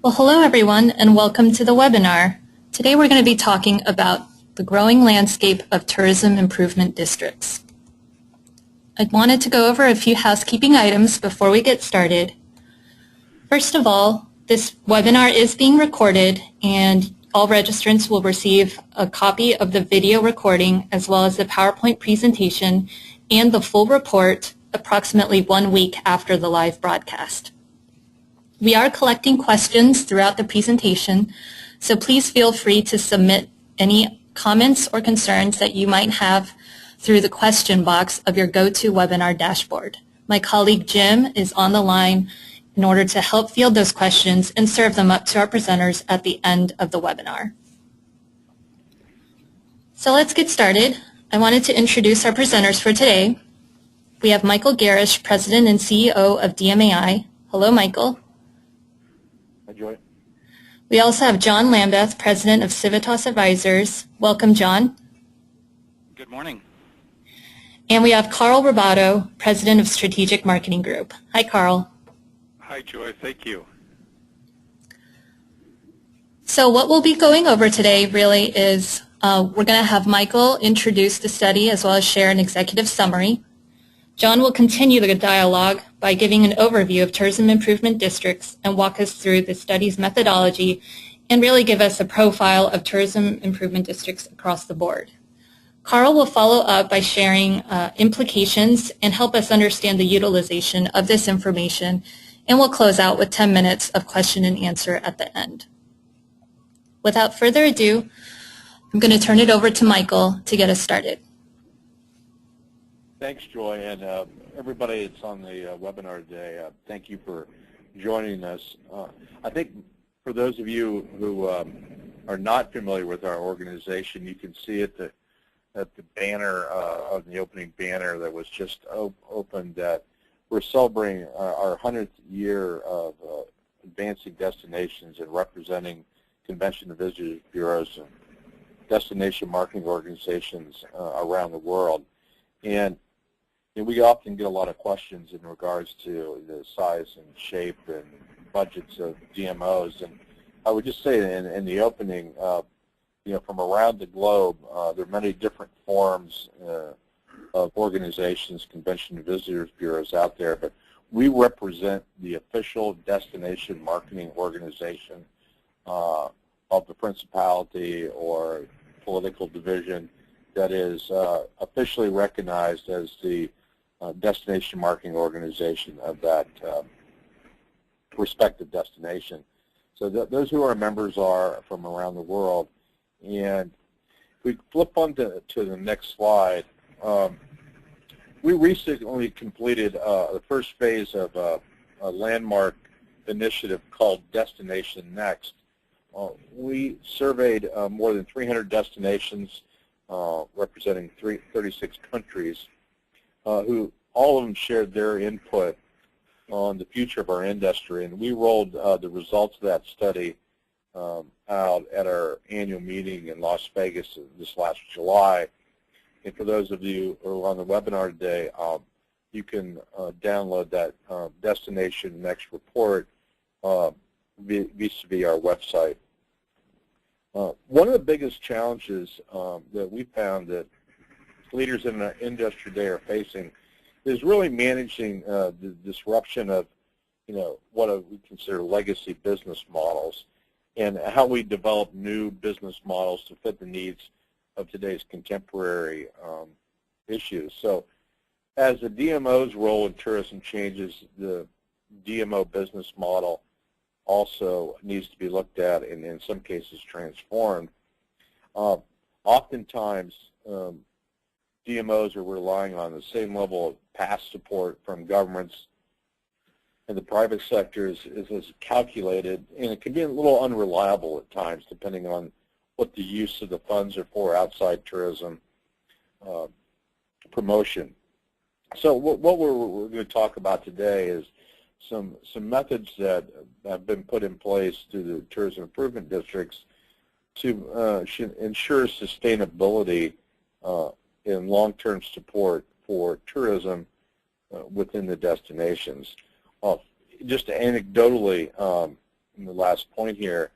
Well, hello everyone and welcome to the webinar. Today we're going to be talking about the growing landscape of tourism improvement districts. I wanted to go over a few housekeeping items before we get started. First of all, this webinar is being recorded and all registrants will receive a copy of the video recording as well as the PowerPoint presentation and the full report approximately 1 week after the live broadcast. We are collecting questions throughout the presentation, so please feel free to submit any comments or concerns that you might have through the question box of your GoToWebinar dashboard. My colleague Jim is on the line in order to help field those questions and serve them up to our presenters at the end of the webinar. So let's get started. I wanted to introduce our presenters for today. We have Michael Garish, President and CEO of DMAI. Hello, Michael. Hi, Joy. We also have John Lambeth, President of Civitas Advisors. Welcome, John. Good morning. And we have Carl Ribaudo, President of Strategic Marketing Group. Hi, Carl. Hi, Joy. Thank you. So what we'll be going over today really is we're going to have Michael introduce the study as well as share an executive summary. John will continue the dialogue by giving an overview of tourism improvement districts and walk us through the study's methodology and really give us a profile of tourism improvement districts across the board. Carl will follow up by sharing implications and help us understand the utilization of this information, and we'll close out with 10 minutes of question and answer at the end. Without further ado, I'm going to turn it over to Michael to get us started. Thanks, Joy, and everybody that's on the webinar today, thank you for joining us. I think for those of you who are not familiar with our organization, you can see at the banner, on the opening banner that was just opened, that we're celebrating our 100th year of advancing destinations and representing convention and visitors bureaus and destination marketing organizations around the world. And we often get a lot of questions in regards to the size and shape and budgets of DMOs. And I would just say in the opening, from around the globe, there are many different forms of organizations, convention and visitors bureaus out there, but we represent the official destination marketing organization of the principality or political division that is officially recognized as the destination marketing organization of that respective destination. So those who are members are from around the world. And if we flip on to the next slide, we recently completed the first phase of a landmark initiative called Destination Next. We surveyed more than 300 destinations representing 36 countries, who all of them shared their input on the future of our industry. And we rolled the results of that study out at our annual meeting in Las Vegas this last July. And for those of you who are on the webinar today, you can download that Destination Next report vis-a-vis our website. One of the biggest challenges that we found that leaders in our industry today are facing is really managing the disruption of, what we consider legacy business models and how we develop new business models to fit the needs of today's contemporary issues. So as the DMO's role in tourism changes, the DMO business model also needs to be looked at and in some cases transformed. Oftentimes, DMOs are relying on the same level of past support from governments, and the private sector is calculated, and it can be a little unreliable at times depending on what the use of the funds are for outside tourism promotion. So what we're going to talk about today is some methods that have been put in place through the tourism improvement districts to ensure sustainability and long-term support for tourism within the destinations. Just anecdotally, in the last point here,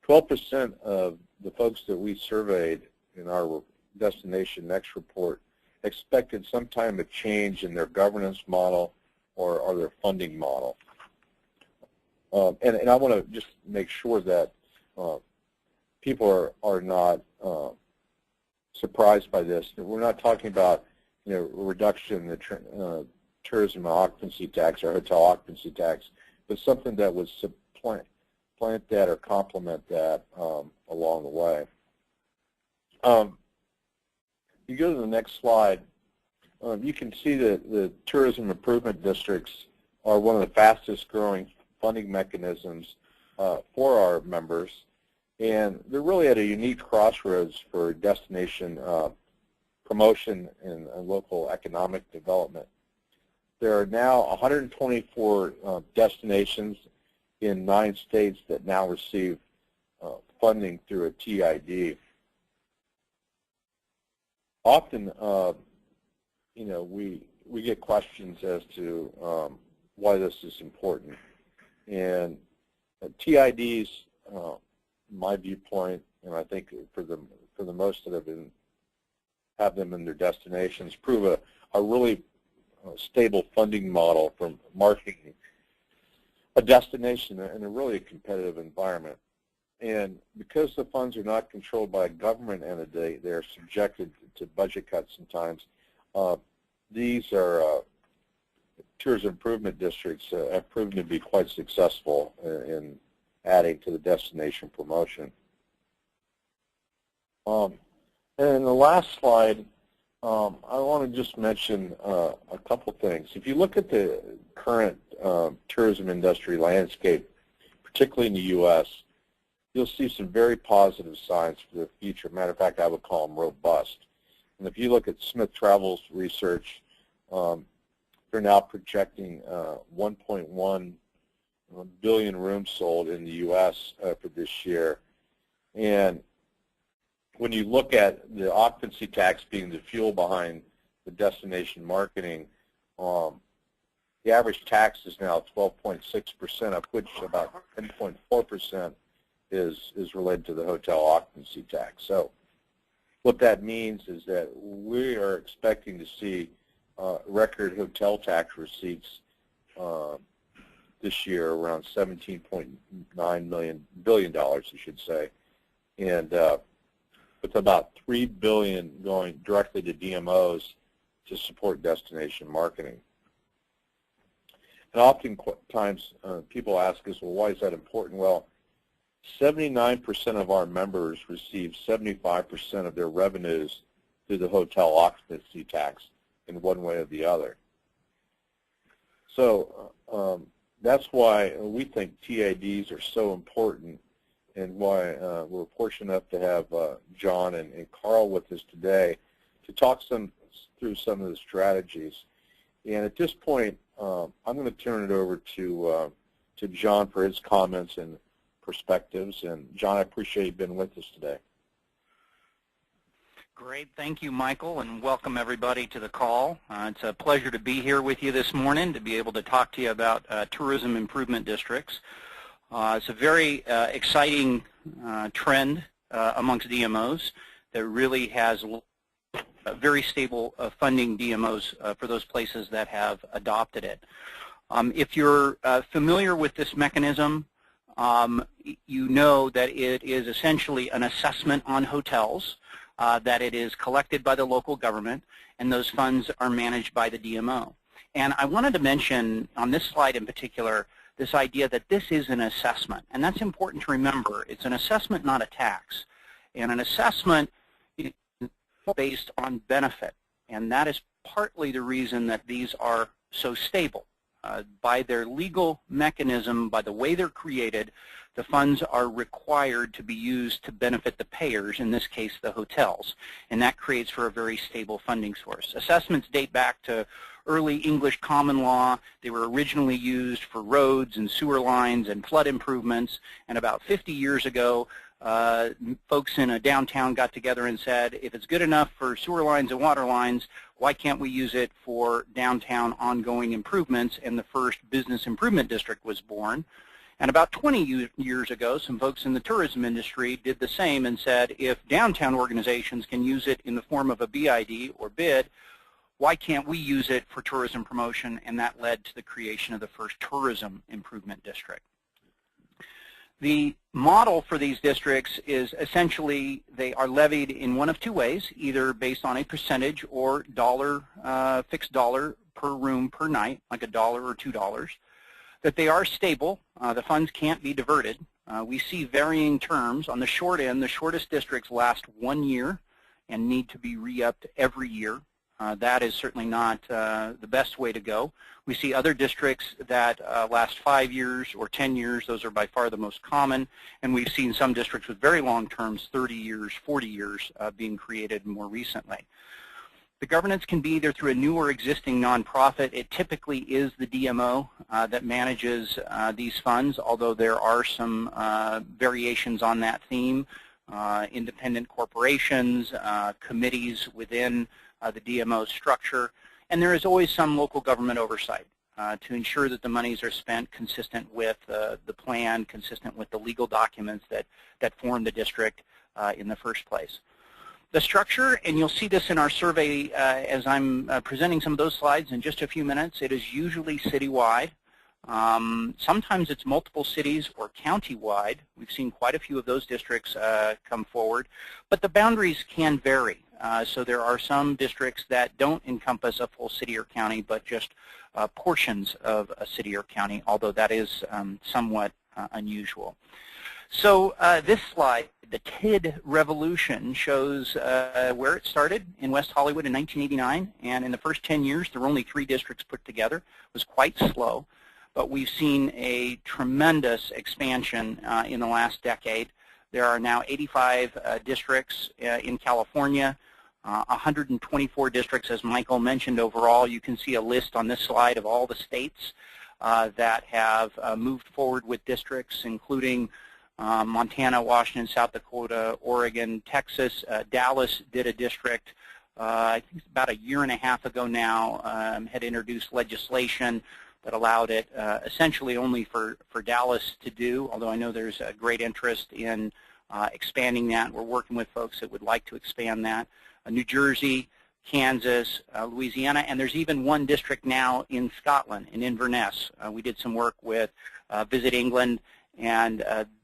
12% of the folks that we surveyed in our Destination Next report expected some time of change in their governance model or their funding model. And I want to just make sure that people are not surprised by this. We're not talking about, you know, a reduction in the tourism occupancy tax or hotel occupancy tax, but something that would supplant that or complement that along the way. You go to the next slide, you can see that the tourism improvement districts are one of the fastest growing funding mechanisms for our members, and they're really at a unique crossroads for destination promotion and local economic development. There are now 124 destinations in 9 states that now receive funding through a TID. Often, you know, we get questions as to why this is important. And TIDs, my viewpoint, and I think for the most that have them in their destinations, prove a really stable funding model for marketing a destination in a really competitive environment. And because the funds are not controlled by a government entity, they're subjected to budget cuts sometimes. These are tourism improvement districts have proven to be quite successful in adding to the destination promotion. And in the last slide, I want to just mention a couple things. If you look at the current tourism industry landscape, particularly in the U.S., you'll see some very positive signs for the future. Matter of fact, I would call them robust. And if you look at Smith Travel's research, they're now projecting 1.1 billion rooms sold in the U.S. For this year. And when you look at the occupancy tax being the fuel behind the destination marketing, the average tax is now 12.6%, of which about 10.4% is related to the hotel occupancy tax. So what that means is that we are expecting to see record hotel tax receipts this year, around $17.9 billion, I should say, and with about $3 billion going directly to DMOs to support destination marketing. And oftentimes people ask us, well, why is that important? Well, 79% of our members receive 75% of their revenues through the hotel occupancy tax in one way or the other. So that's why we think TIDs are so important, and why we're fortunate enough to have John and Carl with us today to talk through some of the strategies. And at this point, I'm going to turn it over to John for his comments and perspectives. And John, I appreciate you being with us today. Great. Thank you, Michael, and welcome everybody to the call. It's a pleasure to be here with you this morning to be able to talk to you about tourism improvement districts. It's a very exciting trend amongst DMOs that really has very stable funding DMOs for those places that have adopted it. If you're familiar with this mechanism, you know that it is essentially an assessment on hotels, that it is collected by the local government, and those funds are managed by the DMO. And I wanted to mention on this slide in particular this idea that this is an assessment, and that's important to remember. It's an assessment, not a tax. And an assessment is based on benefit, and that is partly the reason that these are so stable. By their legal mechanism, by the way they're created, the funds are required to be used to benefit the payers, in this case the hotels, and that creates for a very stable funding source. Assessments date back to early English common law. They were originally used for roads and sewer lines and flood improvements, and about 50 years ago folks in a downtown got together and said, if it's good enough for sewer lines and water lines, why can't we use it for downtown ongoing improvements? And the first business improvement district was born. And about 20 years ago, some folks in the tourism industry did the same and said, if downtown organizations can use it in the form of a BID or bid, why can't we use it for tourism promotion? And that led to the creation of the first tourism improvement district. The model for these districts is essentially they are levied in one of two ways, either based on a percentage or fixed dollar per room per night, like $1 or $2. That they are stable. The funds can't be diverted. We see varying terms. On the short end, the shortest districts last 1 year and need to be re-upped every year. That is certainly not the best way to go. We see other districts that last 5 years or 10 years. Those are by far the most common. And we've seen some districts with very long terms, 30 years, 40 years, being created more recently. The governance can be either through a new or existing nonprofit. It typically is the DMO that manages these funds, although there are some variations on that theme. Independent corporations, committees within the DMO structure, and there is always some local government oversight to ensure that the monies are spent consistent with the plan, consistent with the legal documents that form the district in the first place. The structure, and you'll see this in our survey as I'm presenting some of those slides in just a few minutes, it is usually citywide. Sometimes it's multiple cities or county-wide. We've seen quite a few of those districts come forward, but the boundaries can vary. So there are some districts that don't encompass a full city or county, but just portions of a city or county, although that is somewhat unusual. So this slide, the TID revolution, shows where it started in West Hollywood in 1989, and in the first 10 years there were only 3 districts put together. It was quite slow, but we've seen a tremendous expansion in the last decade. There are now 85 districts in California, 124 districts, as Michael mentioned overall. You can see a list on this slide of all the states that have moved forward with districts, including Montana, Washington, South Dakota, Oregon, Texas. Dallas did a district, I think about a year and a half ago now, had introduced legislation that allowed it essentially only for Dallas to do, although I know there's a great interest in expanding that. We're working with folks that would like to expand that. New Jersey, Kansas, Louisiana, and there's even one district now in Scotland, in Inverness. We did some work with Visit England, and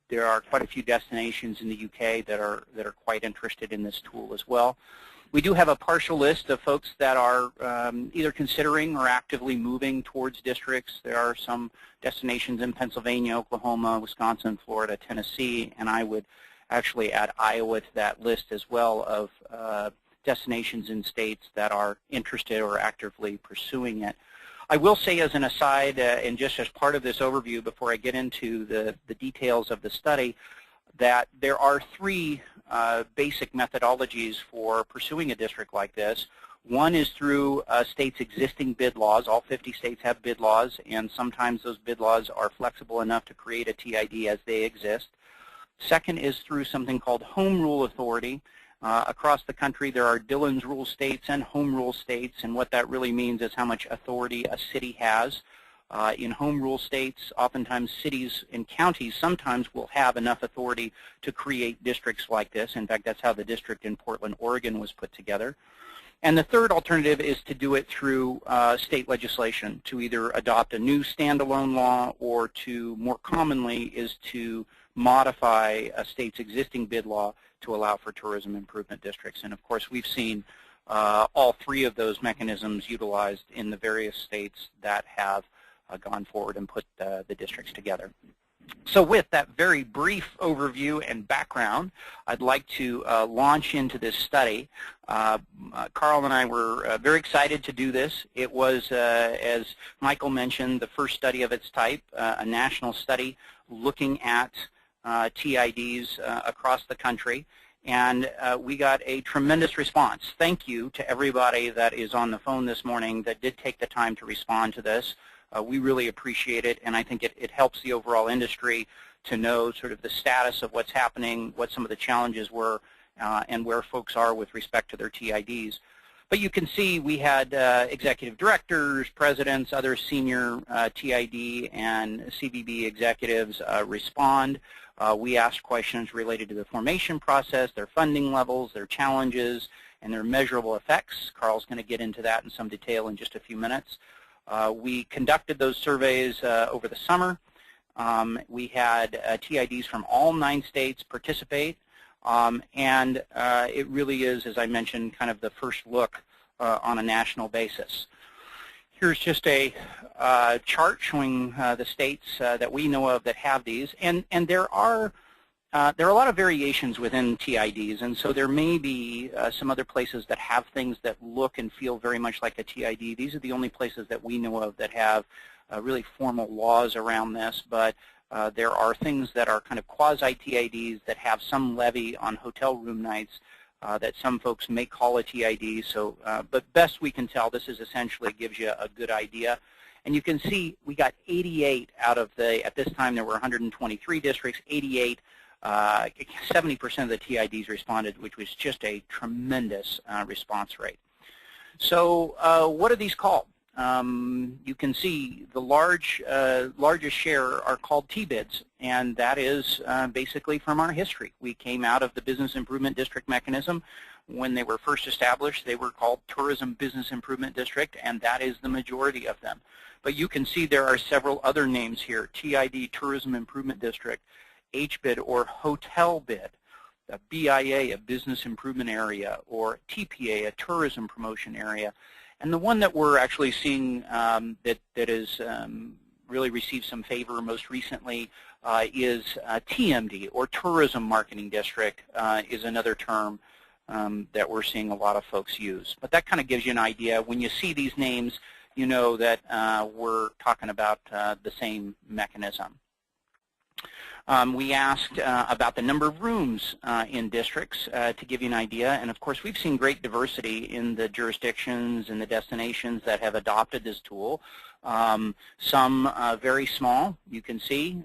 there are quite a few destinations in the UK that are quite interested in this tool as well. We do have a partial list of folks that are either considering or actively moving towards districts. There are some destinations in Pennsylvania, Oklahoma, Wisconsin, Florida, Tennessee, and I would actually add Iowa to that list as well of destinations in states that are interested or actively pursuing it. I will say as an aside, and just as part of this overview before I get into the details of the study, that there are 3 basic methodologies for pursuing a district like this. One is through a state's existing bid laws. All 50 states have bid laws, and sometimes those bid laws are flexible enough to create a TID as they exist. Second is through something called home rule authority. Across the country, there are Dillon's rule states and home rule states, and what that really means is how much authority a city has. In home rule states, oftentimes cities and counties sometimes will have enough authority to create districts like this. In fact, that's how the district in Portland, Oregon was put together. And the third alternative is to do it through state legislation, to either adopt a new standalone law or to, more commonly, is to modify a state's existing bid law to allow for tourism improvement districts. And of course, we've seen all 3 of those mechanisms utilized in the various states that have gone forward and put the districts together. So with that very brief overview and background, I'd like to launch into this study. Carl and I were very excited to do this. It was, as Michael mentioned, the first study of its type, a national study looking at TIDs across the country, and we got a tremendous response. Thank you to everybody that is on the phone this morning that did take the time to respond to this. We really appreciate it, and I think it helps the overall industry to know sort of the status of what's happening, what some of the challenges were, and where folks are with respect to their TIDs. But you can see we had executive directors, presidents, other senior TID and CVB executives respond. We asked questions related to the formation process, their funding levels, their challenges, and their measurable effects. Carl's going to get into that in some detail in just a few minutes. We conducted those surveys over the summer. We had TIDs from all 9 states participate, and it really is, as I mentioned, kind of the first look on a national basis. Here's just a chart showing the states that we know of that have these, and there are a lot of variations within TIDs, and so there may be some other places that have things that look and feel very much like a TID. These are the only places that we know of that have really formal laws around this, but there are things that are kind of quasi-TIDs that have some levy on hotel room nights that some folks may call a TID. So, but best we can tell, this is essentially gives you a good idea. And you can see we got 88 out of the, at this time there were 123 districts, 88, 70% of the TIDs responded, which was just a tremendous response rate. So what are these called? You can see the largest share are called T-bids, and that is basically from our history. We came out of the Business Improvement District mechanism. When they were first established, they were called Tourism Business Improvement District, and that is the majority of them. But you can see there are several other names here: TID, Tourism Improvement District, HBID or Hotel Bid, a BIA, a Business Improvement Area, or TPA, a Tourism Promotion Area. And the one that we're actually seeing that is really received some favor most recently is TMD, or Tourism Marketing District, is another term that we're seeing a lot of folks use. But that kind of gives you an idea. When you see these names, you know that we're talking about the same mechanism. We asked about the number of rooms in districts to give you an idea, and of course we've seen great diversity in the jurisdictions and the destinations that have adopted this tool. Some very small, you can see.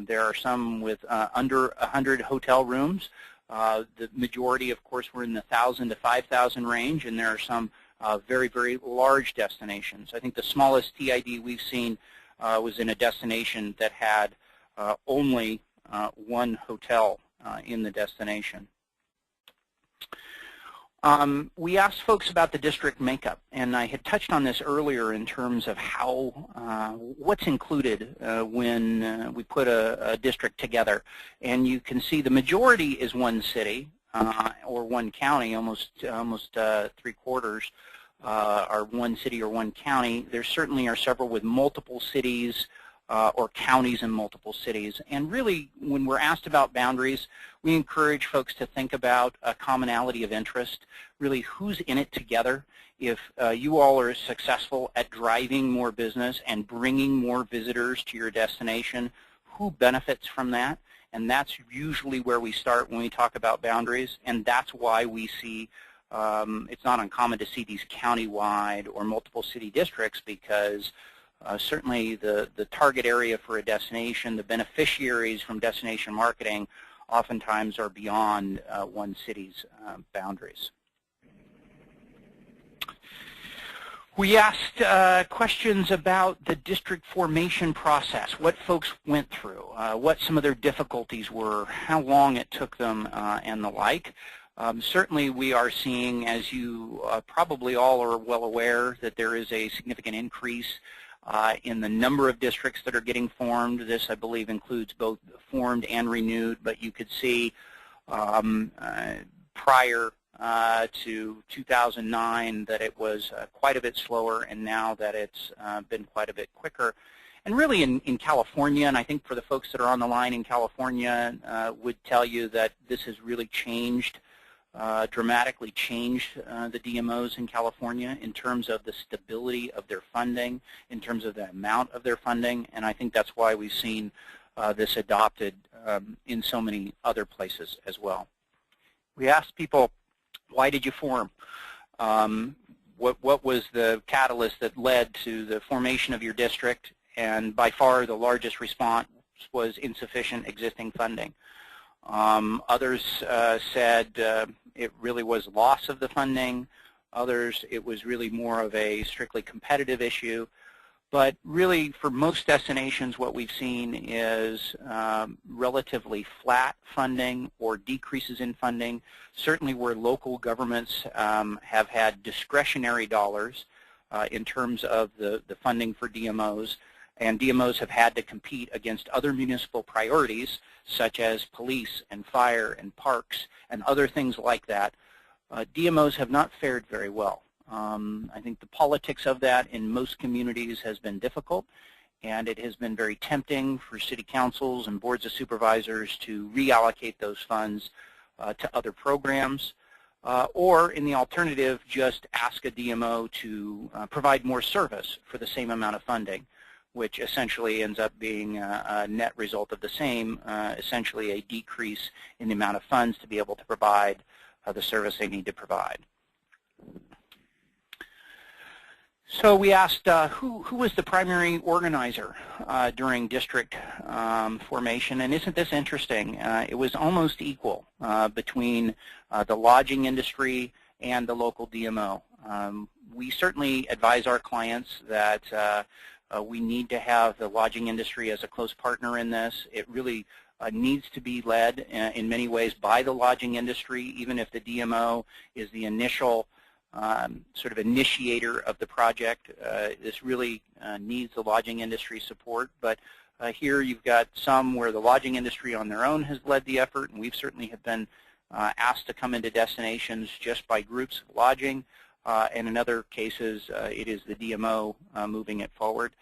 There are some with under 100 hotel rooms. The majority, of course, were in the 1,000 to 5,000 range, and there are some very, very large destinations. I think the smallest TID we've seen was in a destination that had only one hotel in the destination. We asked folks about the district makeup, and I had touched on this earlier in terms of how what's included when we put a district together. And you can see the majority is one city or one county, almost 3/4 are one city or one county. There certainly are several with multiple cities or counties in multiple cities. And really, when we're asked about boundaries, we encourage folks to think about a commonality of interest, really who's in it together. If you all are successful at driving more business and bringing more visitors to your destination, who benefits from that? And that's usually where we start when we talk about boundaries, and that's why we see it's not uncommon to see these countywide or multiple city districts, because certainly the target area for a destination, the beneficiaries from destination marketing, oftentimes are beyond one city's boundaries. We asked questions about the district formation process, what folks went through, what some of their difficulties were, how long it took them, and the like. Certainly we are seeing, as you probably all are well aware, that there is a significant increase in the number of districts that are getting formed. This, I believe, includes both formed and renewed, but you could see prior to 2009 that it was quite a bit slower, and now that it's been quite a bit quicker. And really in California, and I think for the folks that are on the line in California would tell you that this has really changed, dramatically changed the DMOs in California in terms of the stability of their funding, in terms of the amount of their funding, and I think that's why we've seen this adopted in so many other places as well. We asked people, why did you form? What was the catalyst that led to the formation of your district? And by far the largest response was insufficient existing funding. Others said it really was loss of the funding. Others, it was really more of a strictly competitive issue. But really, for most destinations, what we've seen is relatively flat funding or decreases in funding. Certainly where local governments have had discretionary dollars in terms of the funding for DMOs, and DMOs have had to compete against other municipal priorities, such as police and fire and parks and other things like that. DMOs have not fared very well. I think the politics of that in most communities has been difficult, and it has been very tempting for city councils and boards of supervisors to reallocate those funds to other programs, or in the alternative, just ask a DMO to provide more service for the same amount of funding, which essentially ends up being a net result of the same, essentially a decrease in the amount of funds to be able to provide the service they need to provide. So we asked who was the primary organizer during district formation, and isn't this interesting? It was almost equal between the lodging industry and the local DMO. We certainly advise our clients that we need to have the lodging industry as a close partner in this. It really needs to be led in many ways by the lodging industry, even if the DMO is the initial sort of initiator of the project. This really needs the lodging industry support, but here you've got some where the lodging industry on their own has led the effort, and we've certainly have been asked to come into destinations just by groups of lodging, and in other cases it is the DMO moving it forward.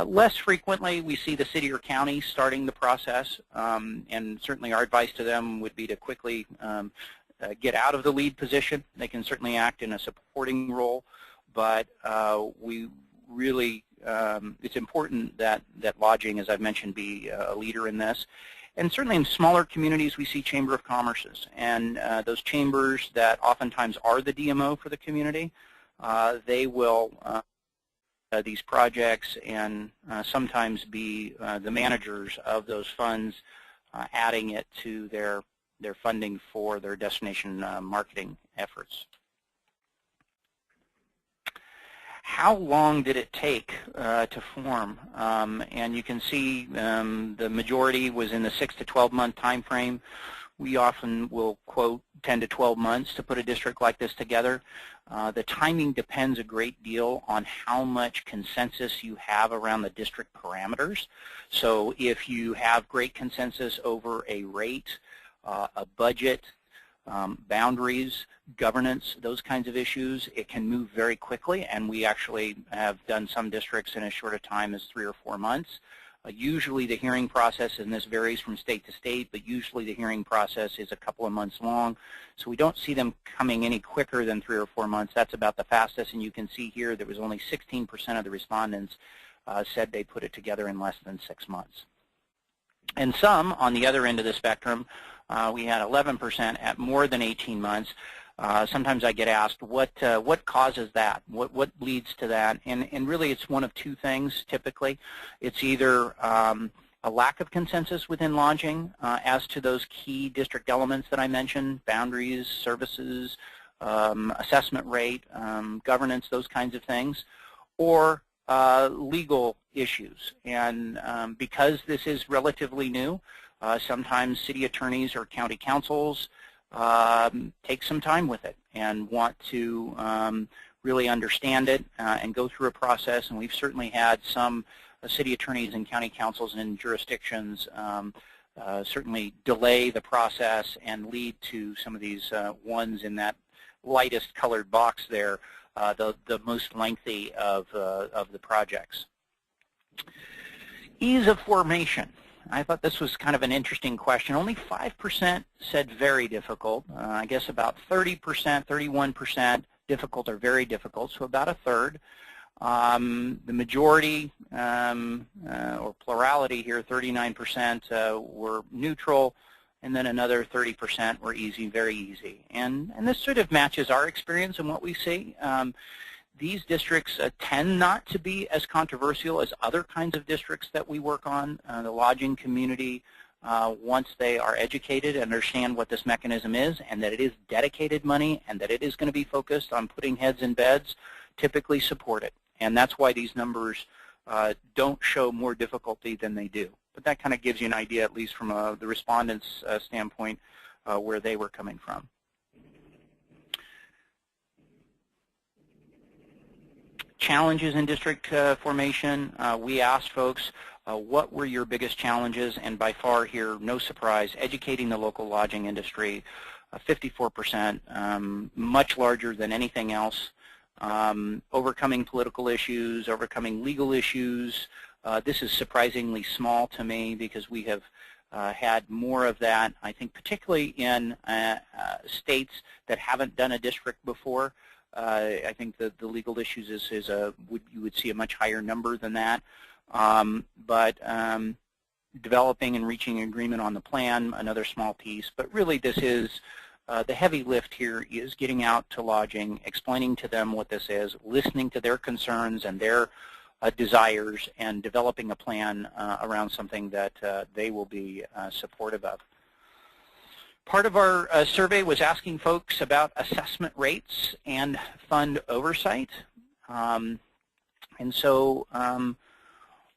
Less frequently we see the city or county starting the process, and certainly our advice to them would be to quickly get out of the lead position. They can certainly act in a supporting role, but we really, it's important that lodging, as I've mentioned, be a leader in this. And certainly in smaller communities, we see Chamber of Commerces, and those chambers that oftentimes are the DMO for the community, they will these projects and sometimes be the managers of those funds, adding it to their funding for their destination marketing efforts. How long did it take to form? And you can see the majority was in the 6 to 12-month time frame. We often will quote 10 to 12 months to put a district like this together. The timing depends a great deal on how much consensus you have around the district parameters. So if you have great consensus over a rate, a budget, boundaries, governance, those kinds of issues, it can move very quickly, and we actually have done some districts in as short a time as 3 or 4 months. Usually the hearing process, and this varies from state to state, but usually the hearing process is a couple of months long, so we don't see them coming any quicker than 3 or 4 months. That's about the fastest, and you can see here there was only 16% of the respondents said they put it together in less than 6 months. And some, on the other end of the spectrum, we had 11% at more than 18 months. Sometimes I get asked, what causes that? What leads to that? And really it's one of two things typically. It's either a lack of consensus within lodging as to those key district elements that I mentioned, boundaries, services, assessment rate, governance, those kinds of things, or legal issues. And because this is relatively new, sometimes city attorneys or county councils take some time with it and want to really understand it and go through a process. And we've certainly had some city attorneys and county councils in jurisdictions certainly delay the process and lead to some of these ones in that lightest colored box there, the most lengthy of the projects. Ease of formation. I thought this was kind of an interesting question. Only 5% said very difficult. I guess about 30%, 31% difficult or very difficult, so about a third. The majority, or plurality here, 39% were neutral, and then another 30% were easy, very easy. And this sort of matches our experience and what we see. These districts tend not to be as controversial as other kinds of districts that we work on. The lodging community once they are educated and understand what this mechanism is and that it is dedicated money and that it is going to be focused on putting heads in beds, typically support it. And that's why these numbers don't show more difficulty than they do. But that kind of gives you an idea, at least from the respondents' standpoint, where they were coming from. Challenges in district formation. We asked folks, what were your biggest challenges? And by far here, no surprise, educating the local lodging industry, 54%, much larger than anything else. Overcoming political issues, overcoming legal issues. This is surprisingly small to me because we have had more of that, I think, particularly in states that haven't done a district before. I think the legal issues you would see a much higher number than that. But developing and reaching agreement on the plan, another small piece. But really this is, the heavy lift here is getting out to lodging, explaining to them what this is, listening to their concerns and their desires, and developing a plan around something that they will be supportive of. Part of our survey was asking folks about assessment rates and fund oversight. And so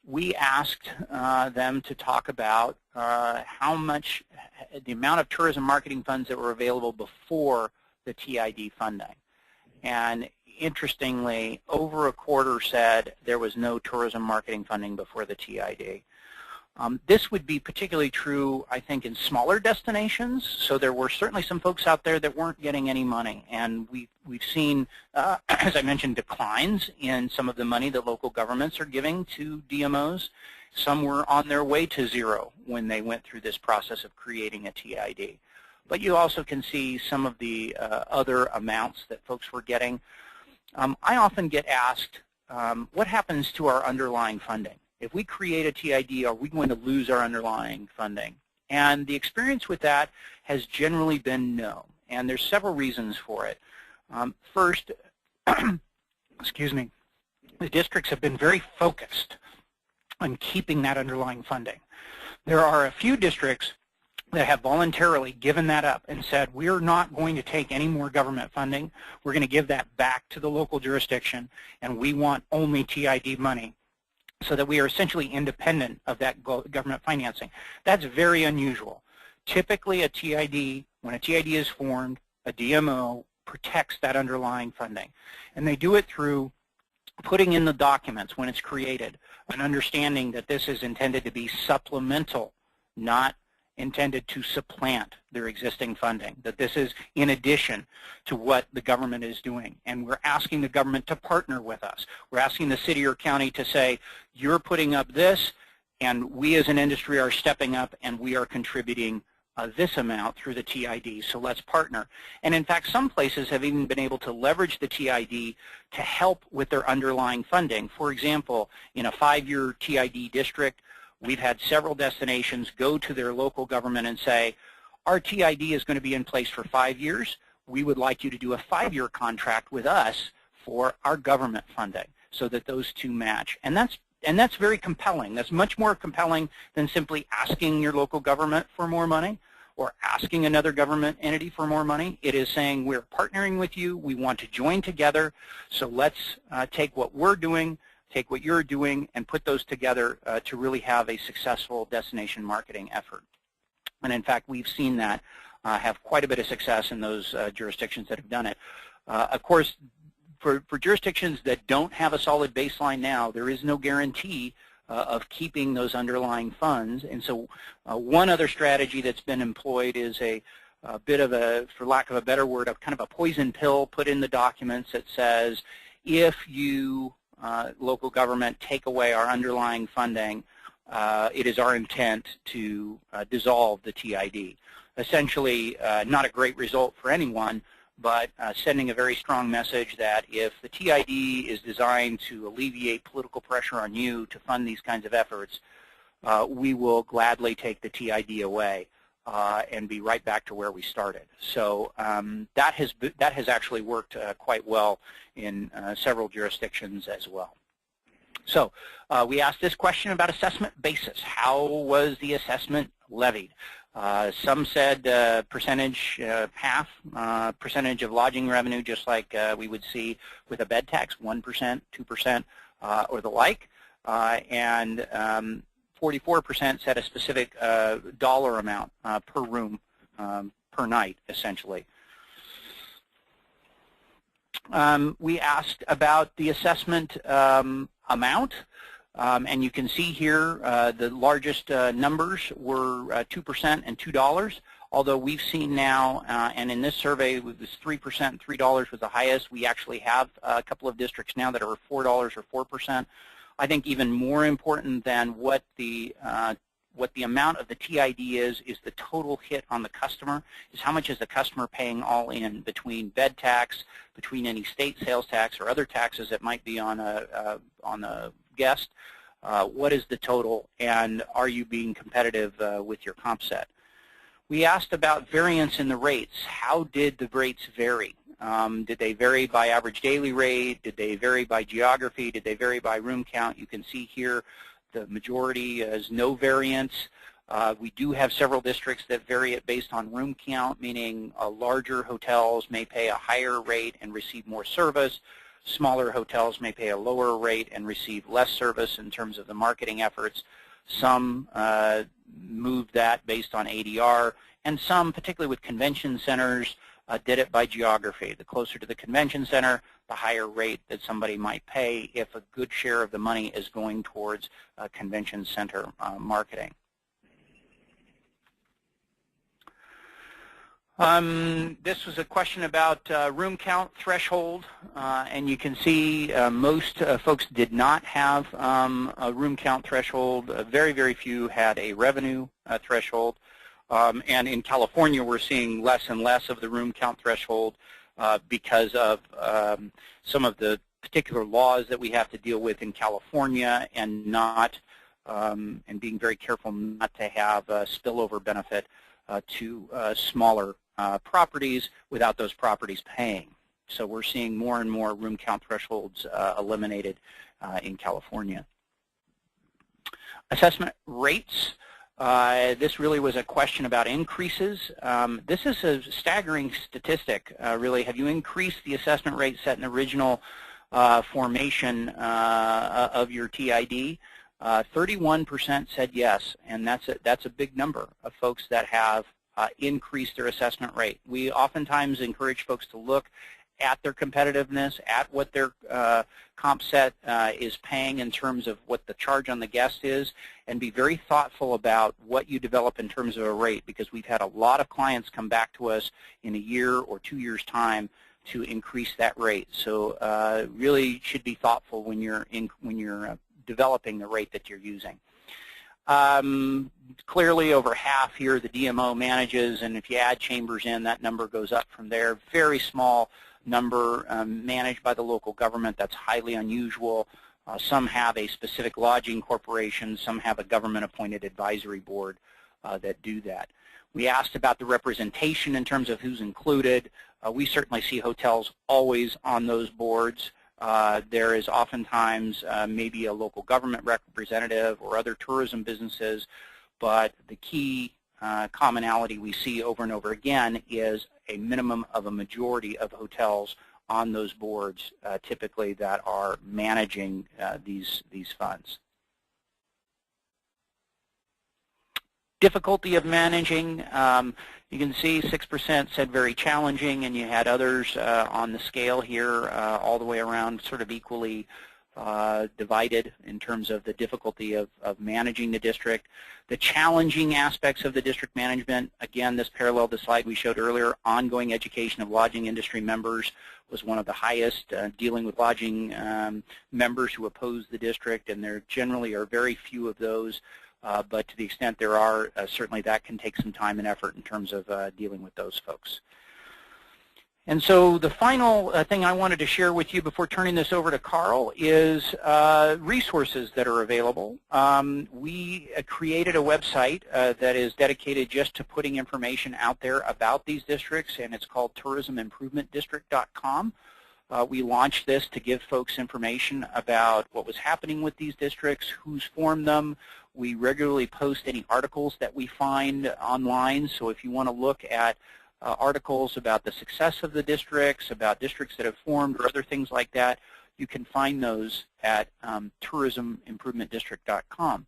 we asked them to talk about how much, the amount of tourism marketing funds that were available before the TID funding. And interestingly, over a quarter said there was no tourism marketing funding before the TID. This would be particularly true, I think, in smaller destinations. So there were certainly some folks out there that weren't getting any money. And we've seen, as I mentioned, declines in some of the money that local governments are giving to DMOs. Some were on their way to zero when they went through this process of creating a TID. But you also can see some of the other amounts that folks were getting. I often get asked, what happens to our underlying funding? If we create a TID, are we going to lose our underlying funding? And the experience with that has generally been no. And there's several reasons for it. First, excuse me, the districts have been very focused on keeping that underlying funding. There are a few districts that have voluntarily given that up and said, we're not going to take any more government funding. We're going to give that back to the local jurisdiction, and we want only TID money, so that we are essentially independent of that government financing. That's very unusual. Typically a TID, when a TID is formed, a DMO protects that underlying funding. And they do it through putting in the documents when it's created, an understanding that this is intended to be supplemental, not intended to supplant their existing funding, that this is in addition to what the government is doing. And we're asking the government to partner with us. We're asking the city or county to say, you're putting up this, and we as an industry are stepping up, and we are contributing this amount through the TID, so let's partner. And in fact, some places have even been able to leverage the TID to help with their underlying funding. For example, in a 5-year TID district, we've had several destinations go to their local government and say, our TID is going to be in place for 5 years. We would like you to do a 5-year contract with us for our government funding so that those two match. And that's very compelling. That's much more compelling than simply asking your local government for more money or asking another government entity for more money. It is saying, we're partnering with you. We want to join together. So let's take what we're doing, take what you're doing, and put those together to really have a successful destination marketing effort. And in fact, we've seen that have quite a bit of success in those jurisdictions that have done it. Of course, for jurisdictions that don't have a solid baseline now, there is no guarantee of keeping those underlying funds. And so one other strategy that's been employed is a bit of a, for lack of a better word, a kind of a poison pill put in the documents that says, if you local government take away our underlying funding, it is our intent to dissolve the TID. Essentially, not a great result for anyone, but sending a very strong message that if the TID is designed to alleviate political pressure on you to fund these kinds of efforts, we will gladly take the TID away and be right back to where we started. So that has actually worked quite well in several jurisdictions as well. So we asked this question about assessment basis. How was the assessment levied? Some said percentage, half percentage of lodging revenue, just like we would see with a bed tax, 1%, 2%, or the like. And 44% said a specific dollar amount per room per night, essentially. We asked about the assessment amount, and you can see here the largest numbers were 2% and $2, although we've seen now, and in this survey it was 3% and $3 was the highest. We actually have a couple of districts now that are $4 or 4%. I think even more important than what the amount of the TID is the total hit on the customer, is how much is the customer paying all in between bed tax, between any state sales tax or other taxes that might be on a guest. What is the total, and are you being competitive with your comp set? We asked about variance in the rates. How did the rates vary? Did they vary by average daily rate? Did they vary by geography? Did they vary by room count? You can see here the majority is no variance. We do have several districts that vary it based on room count, meaning larger hotels may pay a higher rate and receive more service. Smaller hotels may pay a lower rate and receive less service in terms of the marketing efforts. Some moved that based on ADR, and some, particularly with convention centers, did it by geography. The closer to the convention center, the higher rate that somebody might pay if a good share of the money is going towards convention center marketing. This was a question about room count threshold, and you can see most folks did not have a room count threshold. Very, very few had a revenue threshold. And in California, we're seeing less and less of the room count threshold because of some of the particular laws that we have to deal with in California, and and being very careful not to have a spillover benefit to smaller properties without those properties paying. So we're seeing more and more room count thresholds eliminated in California. Assessment rates. This really was a question about increases. This is a staggering statistic, really. Have you increased the assessment rate set in the original formation of your TID? 31% said yes, and that's a big number of folks that have increased their assessment rate. We oftentimes encourage folks to look at their competitiveness, at what their comp set is paying in terms of what the charge on the guest is, and be very thoughtful about what you develop in terms of a rate, because we've had a lot of clients come back to us in a year or 2 years' time to increase that rate. So really should be thoughtful when you're developing the rate that you're using. Clearly over half here the DMO manages, and if you add chambers in, that number goes up from there. Very small number managed by the local government. That's highly unusual. Some have a specific lodging corporation. Some have a government-appointed advisory board that do that. We asked about the representation in terms of who's included. We certainly see hotels always on those boards. There is oftentimes maybe a local government representative or other tourism businesses, but the key commonality we see over and over again is a minimum of a majority of hotels on those boards, typically, that are managing these funds. Difficulty of managing, you can see 6% said very challenging, and you had others on the scale here all the way around, sort of equally divided in terms of the difficulty of managing the district. The challenging aspects of the district management, again, this paralleled the slide we showed earlier. Ongoing education of lodging industry members was one of the highest, dealing with lodging members who oppose the district, and there generally are very few of those. But to the extent there are, certainly that can take some time and effort in terms of dealing with those folks. And so the final thing I wanted to share with you before turning this over to Carl is resources that are available. We created a website that is dedicated just to putting information out there about these districts, and it's called tourismimprovementdistrict.com. We launched this to give folks information about what was happening with these districts, who's formed them. We regularly post any articles that we find online, so if you want to look at articles about the success of the districts, about districts that have formed, or other things like that, you can find those at tourismimprovementdistrict.com.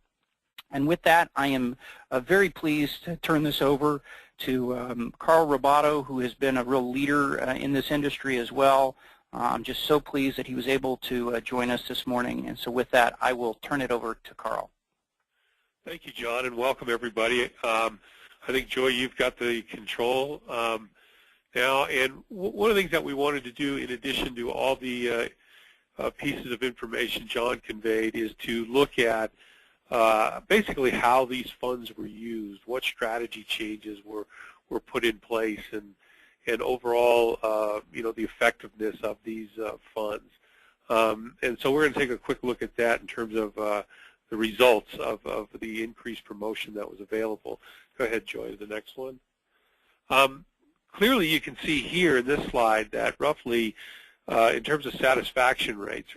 And with that, I am very pleased to turn this over to Carl Ribaudo, who has been a real leader in this industry as well. I'm just so pleased that he was able to join us this morning. And so with that, I will turn it over to Carl. Thank you, John, and welcome everybody. I think, Joy, you've got the control now. And one of the things that we wanted to do, in addition to all the pieces of information John conveyed, is to look at basically how these funds were used, what strategy changes were put in place, and overall, the effectiveness of these funds. And so we're going to take a quick look at that in terms of the results of the increased promotion that was available. Go ahead, Joy, the next one. Clearly, you can see here in this slide that roughly, in terms of satisfaction rates,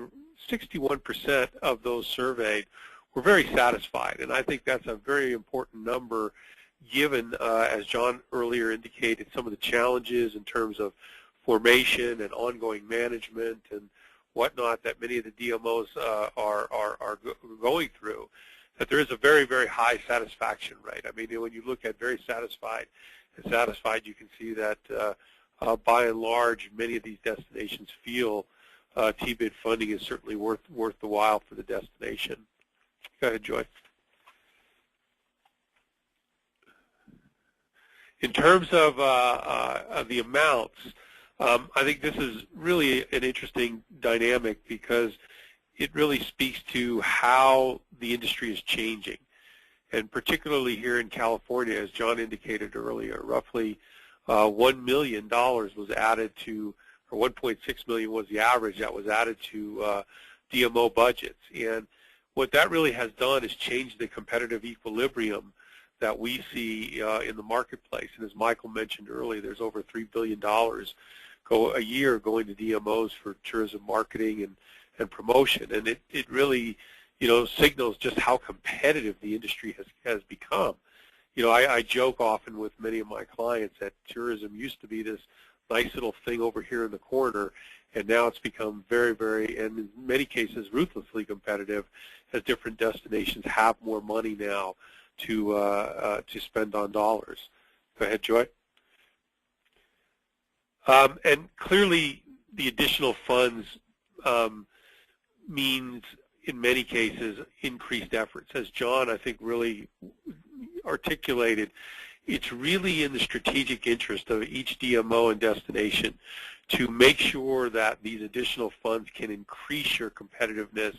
61% of those surveyed were very satisfied, and I think that's a very important number given, as John earlier indicated, some of the challenges in terms of formation and ongoing management and whatnot that many of the DMOs are going through, that there is a very, very high satisfaction rate. I mean, when you look at very satisfied and satisfied, you can see that by and large, many of these destinations feel TBID funding is certainly worth the while for the destination. Go ahead, Joy. In terms of the amounts, I think this is really an interesting dynamic because it really speaks to how the industry is changing. And particularly here in California, as John indicated earlier, roughly $1 million was added to, or $1.6 million was the average that was added to DMO budgets. And what that really has done is change the competitive equilibrium that we see in the marketplace. And as Michael mentioned earlier, there's over $3 billion a year going to DMOs for tourism marketing and promotion. And it really, signals just how competitive the industry has become. I joke often with many of my clients that tourism used to be this nice little thing over here in the corner, and now it's become very, very, and in many cases, ruthlessly competitive as different destinations have more money now to spend on dollars. Go ahead, Joy. And clearly, the additional funds means, in many cases, increased efforts. As John, I think, really articulated, it's really in the strategic interest of each DMO and destination to make sure that these additional funds can increase your competitiveness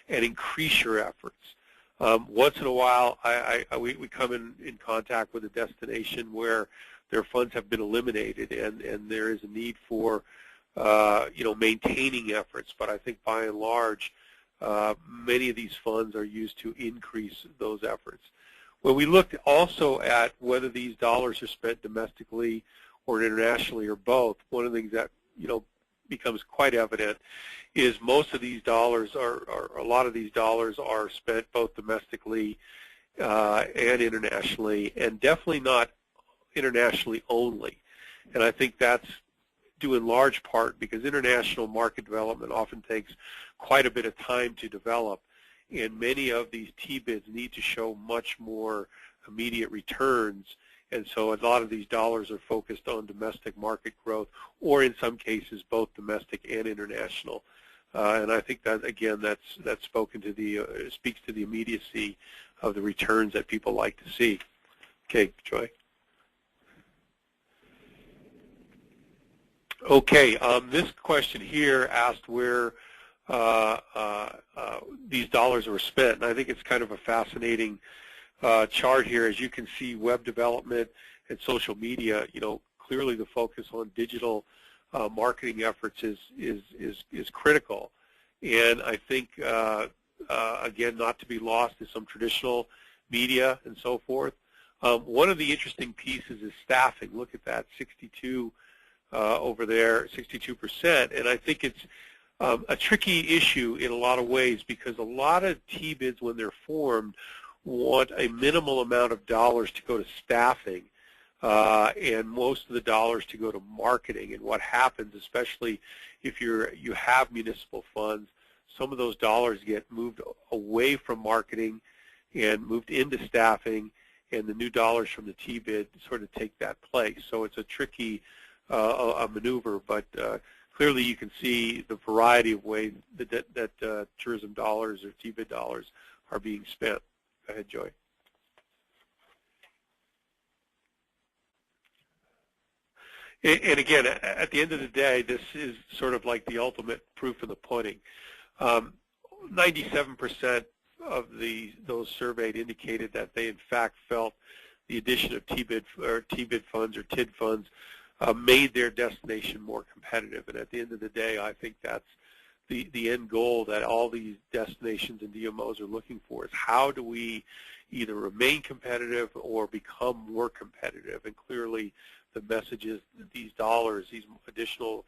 and increase your efforts. Once in a while, we come in contact with a destination where their funds have been eliminated, and there is a need for maintaining efforts. But I think by and large, many of these funds are used to increase those efforts. When we looked also at whether these dollars are spent domestically or internationally or both, one of the things that becomes quite evident is most of these dollars a lot of these dollars are spent both domestically and internationally, and definitely not internationally only. And I think that's due in large part because international market development often takes quite a bit of time to develop, and many of these TBIDs need to show much more immediate returns, and so a lot of these dollars are focused on domestic market growth, or in some cases both domestic and international. And I think that, again, that's spoken to the speaks to the immediacy of the returns that people like to see. Okay, Joy. Okay, this question here asked where these dollars were spent, and I think it's kind of a fascinating chart here. As you can see, web development and social media, clearly the focus on digital marketing efforts is critical. And I think, again, not to be lost is some traditional media and so forth. One of the interesting pieces is staffing. Look at that, 62 over there, 62%. And I think it's a tricky issue in a lot of ways, because a lot of T-bids, when they're formed, want a minimal amount of dollars to go to staffing, and most of the dollars to go to marketing. And what happens, especially if you have municipal funds, some of those dollars get moved away from marketing and moved into staffing, and the new dollars from the T-bid sort of take that place. So it's a tricky a maneuver, but clearly you can see the variety of ways that tourism dollars or T-bid dollars are being spent. Go ahead, Joy. And again, at the end of the day, this is sort of like the ultimate proof of the pudding. 97% of those surveyed indicated that they in fact felt the addition of T-bid funds or TID funds made their destination more competitive. And at the end of the day, I think that's the end goal that all these destinations and DMOs are looking for, is how do we either remain competitive or become more competitive. And clearly the message is that these dollars, these additional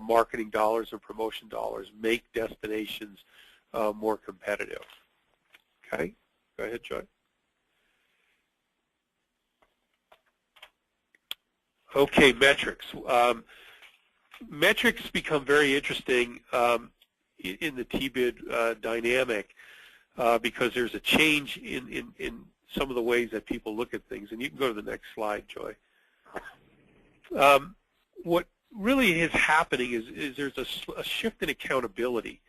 marketing dollars and promotion dollars, make destinations more competitive. Okay, go ahead, Joy. Okay, metrics. Metrics become very interesting in the T-bid dynamic because there's a change in some of the ways that people look at things. And you can go to the next slide, Joy. What really is happening is there's a shift in accountability.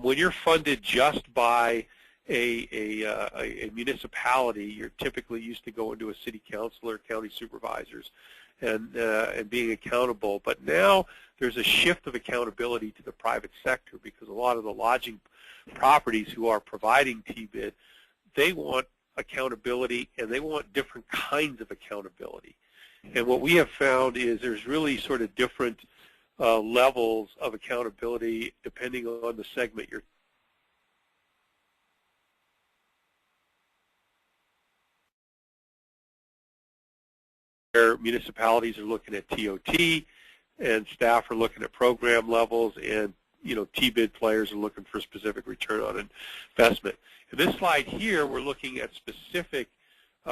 When you're funded just by a municipality, you're typically used to going to a city council or county supervisors and being accountable. But now there's a shift of accountability to the private sector, because a lot of the lodging properties who are providing T-bid, they want accountability, and they want different kinds of accountability. And what we have found is there's really sort of different levels of accountability depending on the segment you're municipalities are looking at TOT, and staff are looking at program levels, and T-bid players are looking for specific return on investment. In this slide here, we're looking at specific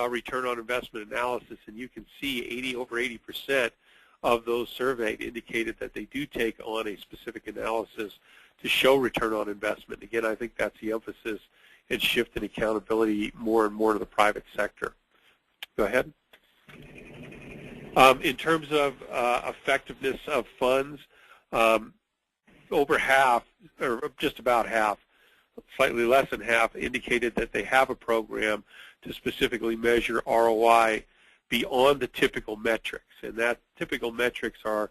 return on investment analysis, and you can see over 80% of those surveyed indicated that they do take on a specific analysis to show return on investment. Again, I think that's the emphasis and shift in accountability more and more to the private sector. Go ahead. In terms of effectiveness of funds, over half, or just about half, slightly less than half, indicated that they have a program to specifically measure ROI beyond the typical metrics. And that typical metrics are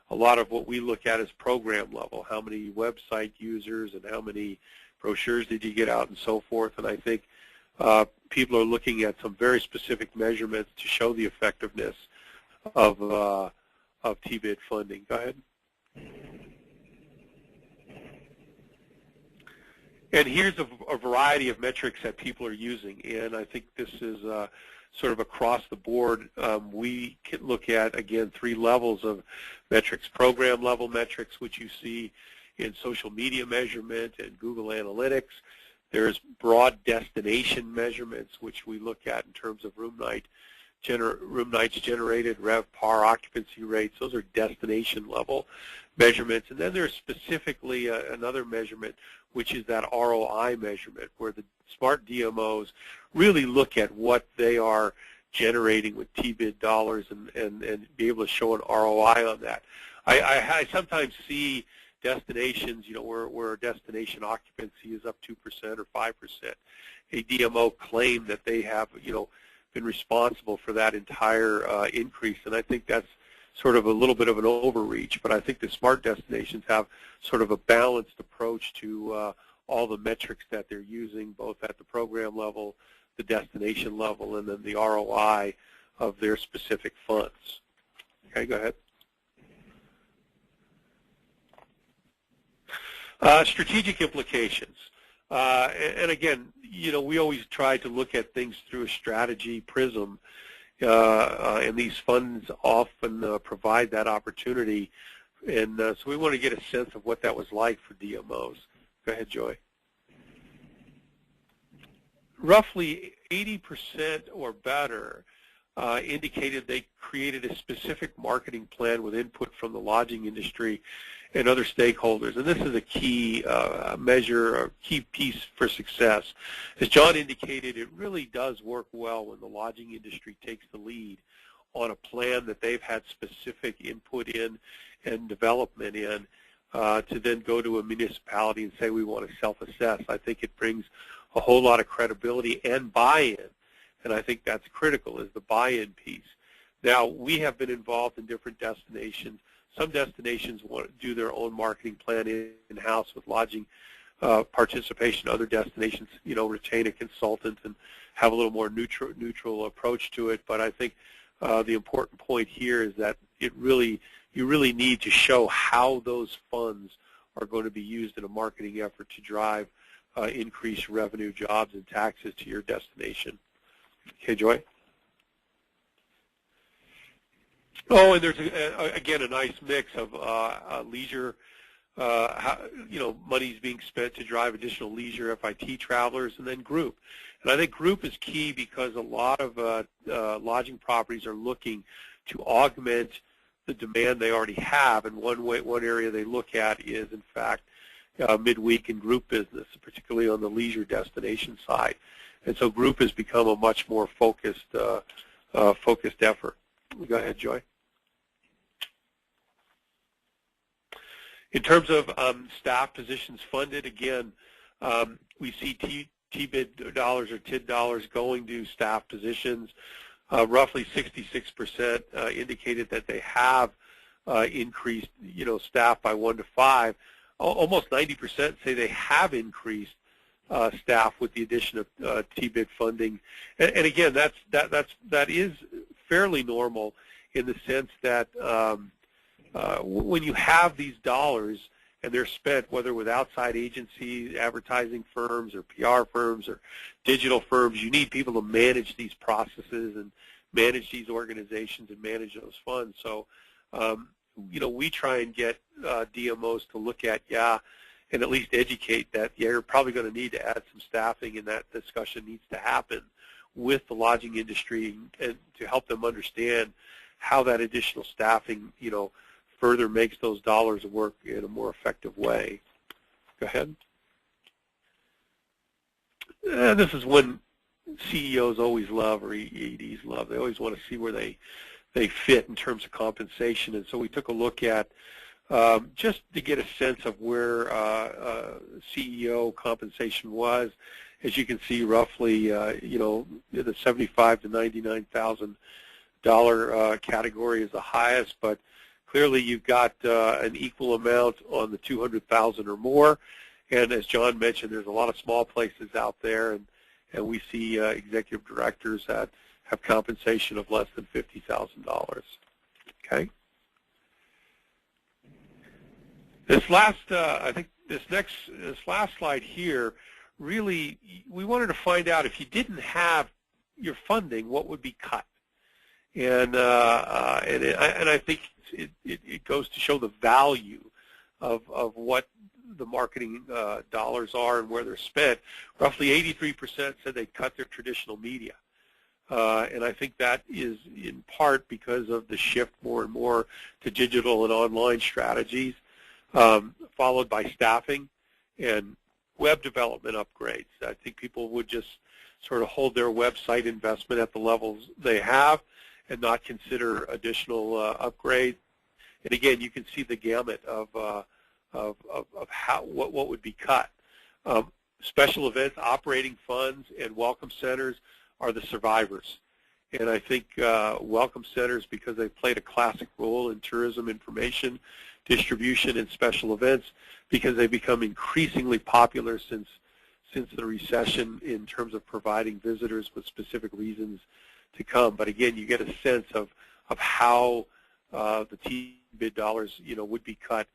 a lot of what we look at as program level. How many website users and how many brochures did you get out and so forth. And I think people are looking at some very specific measurements to show the effectiveness of T-bid funding. Go ahead. And here's a variety of metrics that people are using, and I think this is sort of across the board. We can look at, again, 3 levels of metrics: program level metrics, which you see in social media measurement and Google Analytics. There's broad destination measurements, which we look at in terms of room nights generated, RevPAR, occupancy rates. Those are destination level measurements. And then there's specifically another measurement, which is that ROI measurement, where the smart DMOs really look at what they are generating with T-bid dollars and be able to show an ROI on that. I sometimes see destinations, where destination occupancy is up 2% or 5%. A DMO claim that they have, been responsible for that entire increase, and I think that's sort of a little bit of an overreach. But I think the smart destinations have sort of a balanced approach to all the metrics that they're using, both at the program level, the destination level, and then the ROI of their specific funds. Okay, go ahead. Strategic implications. And again, we always try to look at things through a strategy prism, and these funds often provide that opportunity. And so we want to get a sense of what that was like for DMOs. Go ahead, Joy. Roughly 80% or better indicated they created a specific marketing plan with input from the lodging industry and other stakeholders. And this is a key measure, or key piece for success. As John indicated, it really does work well when the lodging industry takes the lead on a plan that they've had specific input in and development in, to then go to a municipality and say we want to self-assess. I think it brings a whole lot of credibility and buy-in, and I think that's critical, is the buy-in piece. Now, we have been involved in different destinations. Some destinations want to do their own marketing plan in-house with lodging participation. Other destinations, retain a consultant and have a little more neutral approach to it. But I think the important point here is that you really need to show how those funds are going to be used in a marketing effort to drive increased revenue, jobs, and taxes to your destination. Okay, Joy? Oh, and there's, again, a nice mix of leisure, money's being spent to drive additional leisure FIT travelers, and then group. And I think group is key because a lot of lodging properties are looking to augment the demand they already have, and one area they look at is, in fact, midweek and group business, particularly on the leisure destination side. And so group has become a much more focused effort. Go ahead, Joy. In terms of staff positions funded, again, we see TBID dollars or TID dollars going to staff positions. Roughly 66% indicated that they have increased, staff by 1 to 5. Almost 90% say they have increased staff with the addition of TBID funding. And again, that is fairly normal in the sense that when you have these dollars and they're spent, whether with outside agencies, advertising firms, or PR firms, or digital firms, you need people to manage these processes and manage these organizations and manage those funds. So, we try and get DMOs to look at, and at least educate that, you're probably going to need to add some staffing, and that discussion needs to happen with the lodging industry and to help them understand how that additional staffing, further makes those dollars work in a more effective way. Go ahead. This is when CEOs always love, or EDs love. They always want to see where they fit in terms of compensation. And so we took a look at just to get a sense of where CEO compensation was. As you can see, roughly, the $75,000 to $99,000 category is the highest, but clearly you've got an equal amount on the $200,000 or more. And as John mentioned, there's a lot of small places out there, and we see executive directors that have compensation of less than $50,000. Okay. This last, this last slide here, really, we wanted to find out if you didn't have your funding, what would be cut, and I think it goes to show the value of what the marketing dollars are and where they're spent. Roughly 83% said they cut their traditional media. And I think that is in part because of the shift more and more to digital and online strategies, followed by staffing and web development upgrades. I think people would just sort of hold their website investment at the levels they have and not consider additional upgrades. And again, you can see the gamut of what would be cut. Special events, operating funds, and welcome centers are the survivors. And I think welcome centers, because they've played a classic role in tourism information, distribution, and special events, because they've become increasingly popular since the recession in terms of providing visitors with specific reasons to come. But again, you get a sense of how the TBID dollars, would be cut,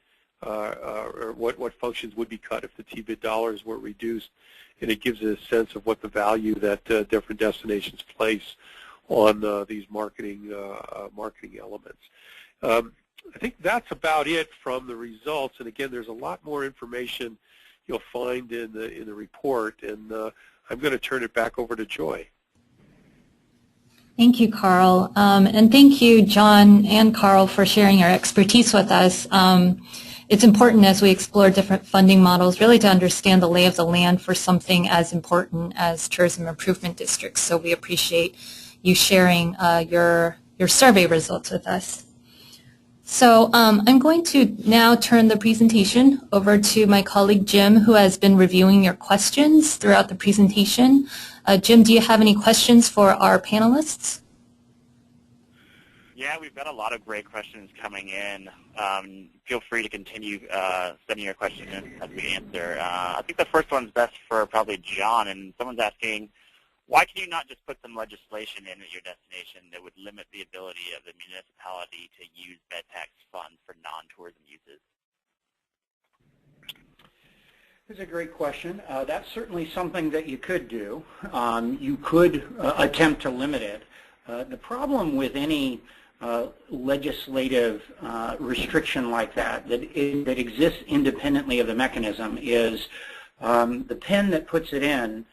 or what functions would be cut if the TBID dollars were reduced, and it gives a sense of what the value that different destinations place on these marketing elements. I think that's about it from the results. And again, there's a lot more information you'll find in the report. And I'm going to turn it back over to Joy. Thank you, Carl. And thank you, John and Carl, for sharing your expertise with us. It's important as we explore different funding models really to understand the lay of the land for something as important as tourism improvement districts. So we appreciate you sharing your survey results with us. So I'm going to now turn the presentation over to my colleague Jim, who has been reviewing your questions throughout the presentation. Jim, do you have any questions for our panelists? Yeah, we've got a lot of great questions coming in. Feel free to continue sending your questions in as we answer. I think the first one's best for probably John, and someone's asking, why can you not just put some legislation in at your destination that would limit the ability of the municipality to use bed tax funds for non-tourism uses? That's a great question. That's certainly something that you could do. You could attempt to limit it. The problem with any legislative restriction like that exists independently of the mechanism is the pen that puts it in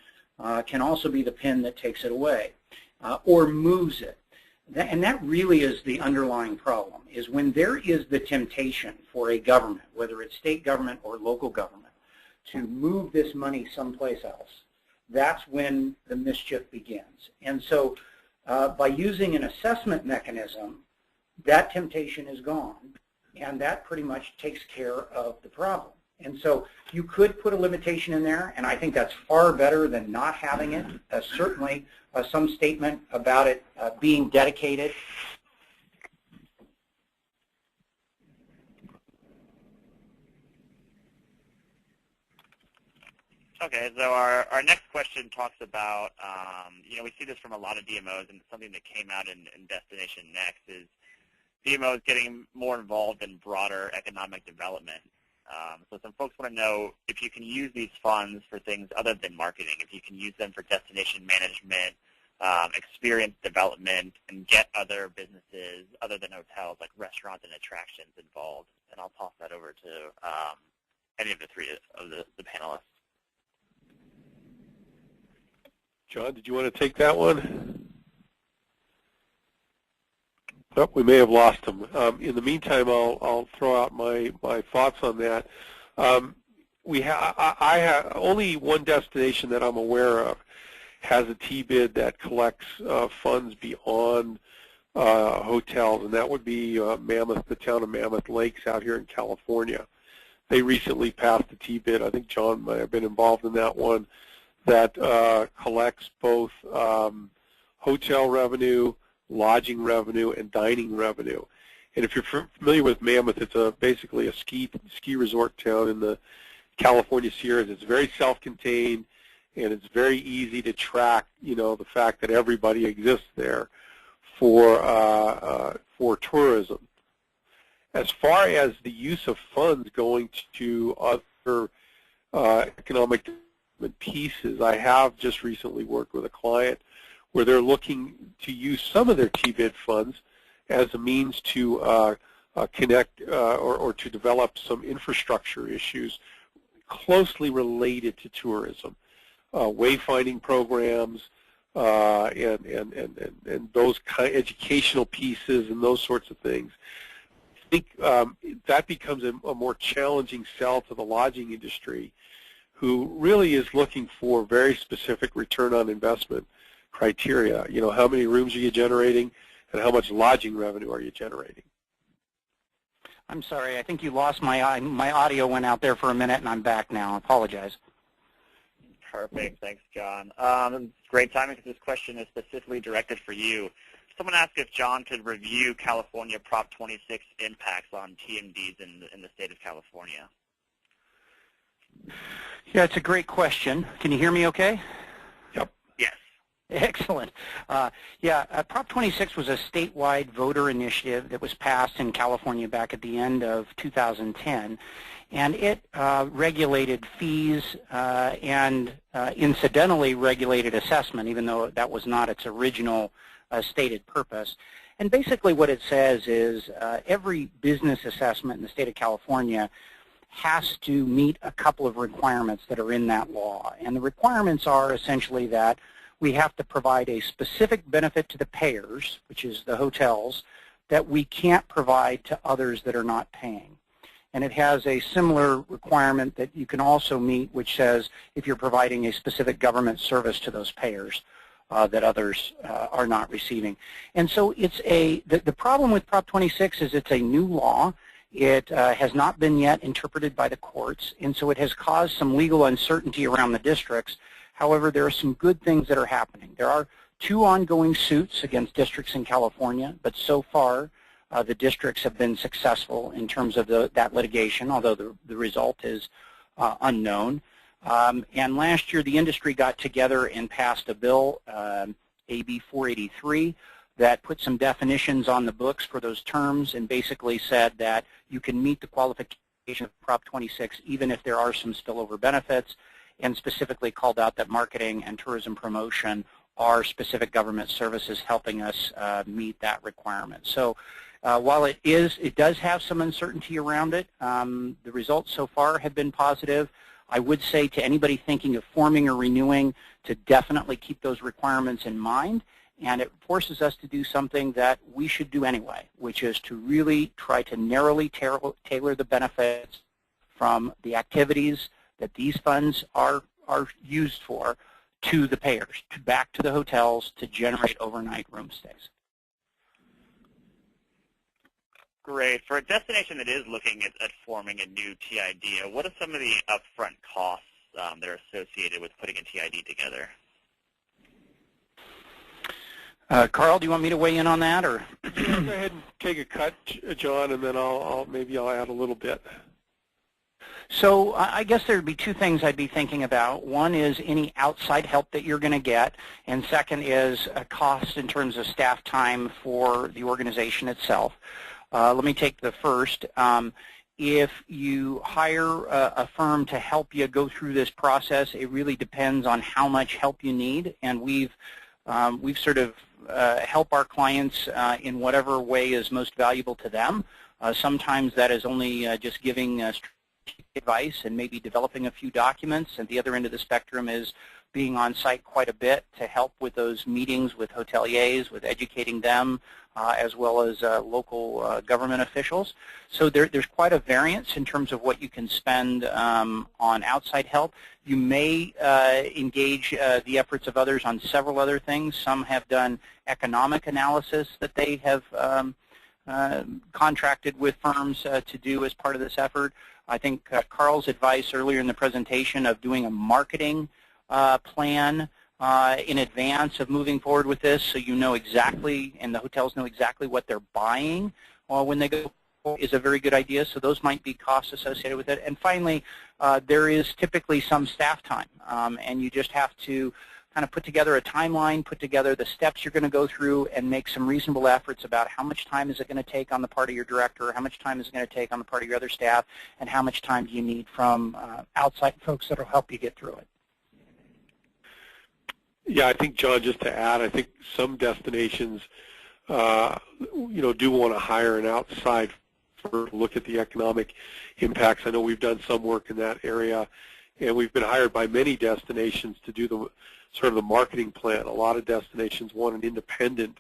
can also be the pen that takes it away or moves it. And that really is the underlying problem, is when there is the temptation for a government, whether it's state government or local government, to move this money someplace else, that's when the mischief begins. And so by using an assessment mechanism, that temptation is gone, and that pretty much takes care of the problem. And so you could put a limitation in there, and I think that's far better than not having it. Certainly some statement about it being dedicated. Okay, so our next question talks about, we see this from a lot of DMOs, and something that came out in Destination Next is DMOs getting more involved in broader economic development. So some folks want to know if you can use these funds for things other than marketing, if you can use them for destination management, experience development, and get other businesses other than hotels, like restaurants and attractions, involved. And I'll toss that over to any of the three of the panelists. John, did you want to take that one? Oh, we may have lost him. In the meantime, I'll throw out my thoughts on that. I have only one destination that I'm aware of has a T-bid that collects funds beyond hotels, and that would be Mammoth, the town of Mammoth Lakes out here in California. They recently passed a T-bid. I think John might have been involved in that one, that collects both hotel revenue, lodging revenue, and dining revenue. And if you're familiar with Mammoth, it's basically a ski resort town in the California Sierras. It's very self-contained, and it's very easy to track, the fact that everybody exists there for tourism. As far as the use of funds going to other economic development pieces, I have just recently worked with a client where they're looking to use some of their T-bid funds as a means to connect or to develop some infrastructure issues closely related to tourism, wayfinding programs, and those kind of educational pieces and those sorts of things. I think that becomes a more challenging sell to the lodging industry, who really is looking for very specific return on investment criteria. How many rooms are you generating, and how much lodging revenue are you generating? I'm sorry, I think you lost my audio went out there for a minute, and I'm back now. I apologize. Perfect, thanks, John. Great timing, because this question is specifically directed for you. Someone asked if John could review California Prop 26 impacts on TMDs in the state of California. Yeah, it's a great question. Can you hear me okay? Yep. Yes. Excellent. Prop 26 was a statewide voter initiative that was passed in California back at the end of 2010, and it regulated fees and incidentally regulated assessment, even though that was not its original stated purpose. And basically what it says is every business assessment in the state of California has to meet a couple of requirements that are in that law. And the requirements are essentially that we have to provide a specific benefit to the payers, which is the hotels, that we can't provide to others that are not paying. And it has a similar requirement that you can also meet, which says if you're providing a specific government service to those payers that others are not receiving. And so it's the problem with Prop 26 is it's a new law. It has not been yet interpreted by the courts, and so it has caused some legal uncertainty around the districts. However, there are some good things that are happening. There are 2 ongoing suits against districts in California, but so far the districts have been successful in terms of that litigation, although the result is unknown. And last year the industry got together and passed a bill, AB 483, that put some definitions on the books for those terms and basically said that you can meet the qualification of Prop 26 even if there are some spillover benefits, and specifically called out that marketing and tourism promotion are specific government services helping us meet that requirement. So while it does have some uncertainty around it, the results so far have been positive. I would say to anybody thinking of forming or renewing to definitely keep those requirements in mind, and it forces us to do something that we should do anyway, which is to really try to narrowly tailor the benefits from the activities that these funds are used for to the payers, back to the hotels to generate overnight room stays. Great. For a destination that is looking at forming a new TID, what are some of the upfront costs that are associated with putting a TID together? Carl, do you want me to weigh in on that, or? Yeah, go ahead and take a cut, John, and then maybe I'll add a little bit. So I guess there would be 2 things I'd be thinking about. One is any outside help that you're going to get, and second is a cost in terms of staff time for the organization itself. Let me take the first. If you hire a firm to help you go through this process, it really depends on how much help you need, and we've sort of help our clients in whatever way is most valuable to them. Sometimes that is only just giving advice and maybe developing a few documents, and the other end of the spectrum is being on site quite a bit to help with those meetings with hoteliers, with educating them, as well as local government officials. So there's quite a variance in terms of what you can spend on outside help. You may engage the efforts of others on several other things. Some have done economic analysis that they have contracted with firms to do as part of this effort. I think Carl's advice earlier in the presentation of doing a marketing plan in advance of moving forward with this, so you know exactly, and the hotels know exactly what they're buying when they go, is a very good idea. So those might be costs associated with it. And finally, there is typically some staff time, and you just have to kind of put together a timeline, put together the steps you're going to go through, and make some reasonable efforts about how much time is it going to take on the part of your director, how much time is it going to take on the part of your other staff, and how much time do you need from outside folks that will help you get through it. Yeah, I think, John, just to add, I think some destinations, do want to hire an outside firm to look at the economic impacts. I know we've done some work in that area, and we've been hired by many destinations to do the sort of the marketing plan. A lot of destinations want an independent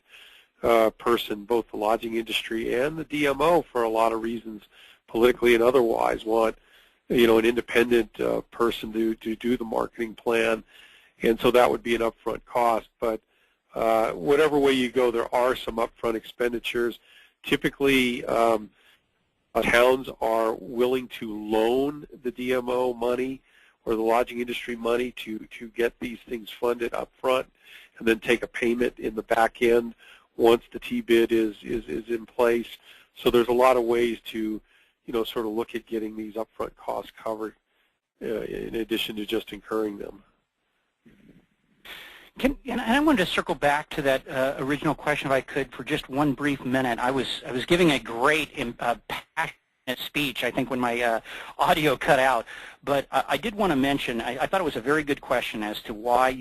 person, both the lodging industry and the DMO, for a lot of reasons, politically and otherwise, want an independent person to do the marketing plan. And so that would be an upfront cost. But whatever way you go, there are some upfront expenditures. Typically, towns are willing to loan the DMO money or the lodging industry money to get these things funded upfront, and then take a payment in the back end once the T-bid is in place. So there's a lot of ways to sort of look at getting these upfront costs covered in addition to just incurring them. And I wanted to circle back to that original question, if I could, for just one brief minute. I was giving a great, passionate speech, I think, when my audio cut out. But I did want to mention, I thought it was a very good question as to why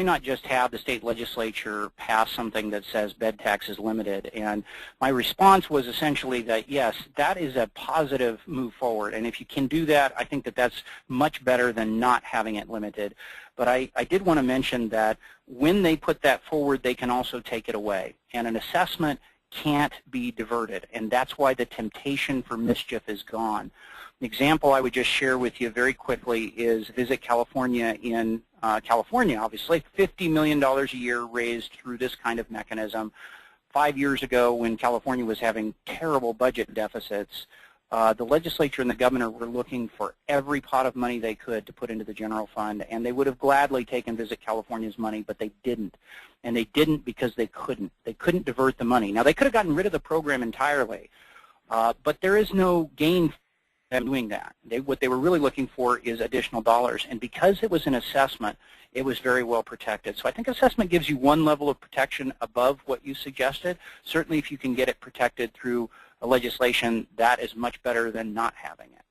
not just have the state legislature pass something that says bed tax is limited? And my response was essentially that, yes, that is a positive move forward. And if you can do that, I think that that's much better than not having it limited. But I did want to mention that when they put that forward, they can also take it away. And an assessment can't be diverted. And that's why the temptation for mischief is gone. An example I would just share with you very quickly is Visit California in California, obviously. $50 million a year raised through this kind of mechanism. 5 years ago, when California was having terrible budget deficits, the legislature and the governor were looking for every pot of money they could to put into the general fund, and they would have gladly taken Visit California's money, but they didn't. And they didn't because they couldn't. They couldn't divert the money. Now, they could have gotten rid of the program entirely, but there is no gain in doing that. What they were really looking for is additional dollars, and because it was an assessment, it was very well protected. So I think assessment gives you one level of protection above what you suggested. Certainly if you can get it protected through a legislation, that is much better than not having it.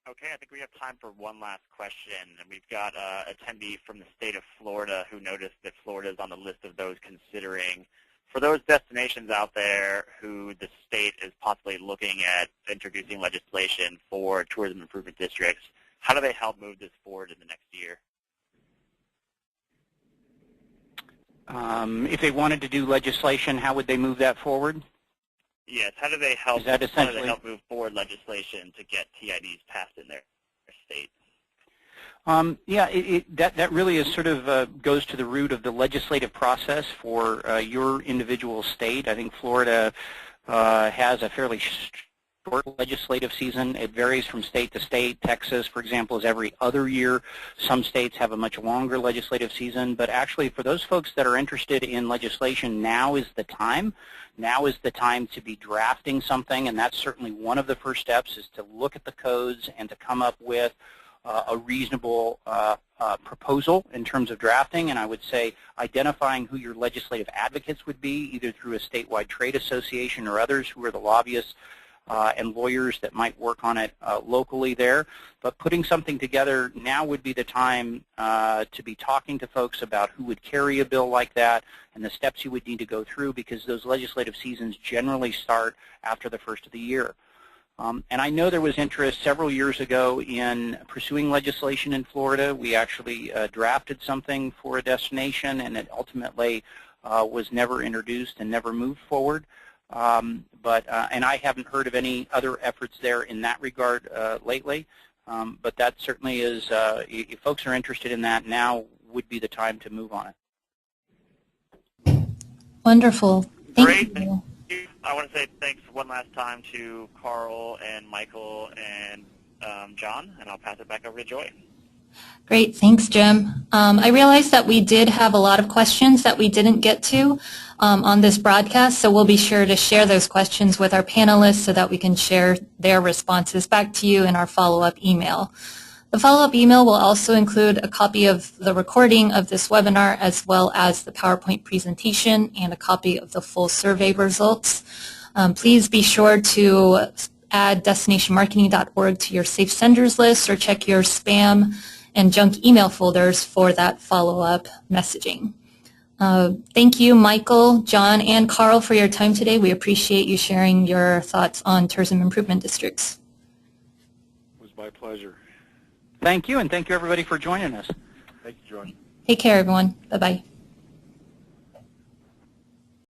Okay, I think we have time for one last question, and we've got an attendee from the state of Florida who noticed that Florida is on the list of those considering. For those destinations out there who the state is possibly looking at introducing legislation for tourism improvement districts, how do they help move this forward in the next year? If they wanted to do legislation, how would they move that forward? Yes, how do they help move forward legislation to get TIDs passed in their state? Yeah, that really is sort of goes to the root of the legislative process for your individual state. I think Florida has a fairly short legislative season. It varies from state to state. Texas, for example, is every other year. Some states have a much longer legislative season. But actually, for those folks that are interested in legislation, now is the time. Now is the time to be drafting something, and that's certainly one of the first steps, is to look at the codes and to come up with a reasonable proposal in terms of drafting, and I would say identifying who your legislative advocates would be, either through a statewide trade association or others who are the lobbyists and lawyers that might work on it locally there. But putting something together now would be the time to be talking to folks about who would carry a bill like that and the steps you would need to go through, because those legislative seasons generally start after the first of the year. And I know there was interest several years ago in pursuing legislation in Florida. We actually drafted something for a destination, and it ultimately was never introduced and never moved forward. And I haven't heard of any other efforts there in that regard lately. But that certainly is, if folks are interested in that, now would be the time to move on it. Wonderful. Thank you. I want to say thanks one last time to Carl and Michael and John, and I'll pass it back over to Joy. Great. Thanks, Jim. I realized that we did have a lot of questions that we didn't get to on this broadcast, so we'll be sure to share those questions with our panelists so that we can share their responses back to you in our follow-up email. The follow-up email will also include a copy of the recording of this webinar, as well as the PowerPoint presentation and a copy of the full survey results. Please be sure to add destinationmarketing.org to your safe senders list, or check your spam and junk email folders for that follow-up messaging. Thank you, Michael, John, and Carl, for your time today. We appreciate you sharing your thoughts on tourism improvement districts. It was my pleasure. Thank you, and thank you, everybody, for joining us. Thank you, John. Take care, everyone. Bye-bye.